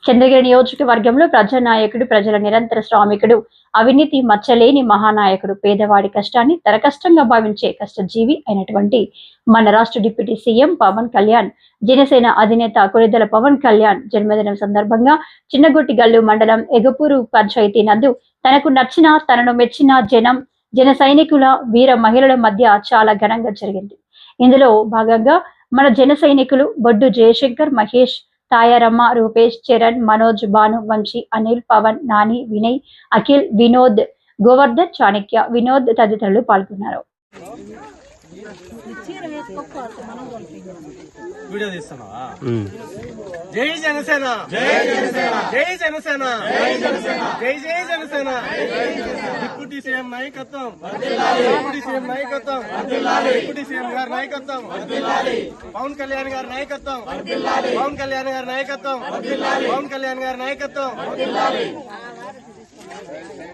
చంద్రగిరి నియోజకవర్గంలో ప్రజానాయకుడు, ప్రజల నిరంతర శ్రామికుడు, అవినీతి మచ్చలేని మహానాయకుడు, పేదవాడి కష్టాన్ని తన కష్టంగా భావించే కష్టజీవి అయినటువంటి మన రాష్ట్ర డిప్యూటీ సీఎం పవన్ కళ్యాణ్, జనసేన అధినేత కొణిదెల పవన్ కళ్యాణ్ జన్మదినం సందర్భంగా చిన్నగొట్టిగల్లు మండలం ఎగపూరు పంచాయతీ నందు తనకు నచ్చిన, తనను మెచ్చిన జన సైనికుల, వీర మహిళల మధ్య చాలా ఘనంగా జరిగింది. ఇందులో భాగంగా మన జన సైనికులు బొడ్డు జయశంకర్, మహేష్, తాయారమ్మ, రూపేష్, చరణ్, మనోజ్, భాను, వంశీ, అనిల్, పవన్, నాని, వినయ్, అఖిల్, వినోద్, గోవర్ధన్, చాణక్య, వినోద్ తదితరులు పాల్గొన్నారు. జై జనసేన, జై జనసేన, జై జనసేన, జై జై జనసేన. డిప్యూటీ సీఎం నాయకత్వం, డిప్యూటీ సీఎం నాయకత్వం, డిప్యూటీ సీఎం గారి నాయకత్వం, పవన్ కళ్యాణ్ గారి నాయకత్వం, పవన్ కళ్యాణ్ గారి నాయకత్వం, పవన్ కళ్యాణ్ గారి నాయకత్వం.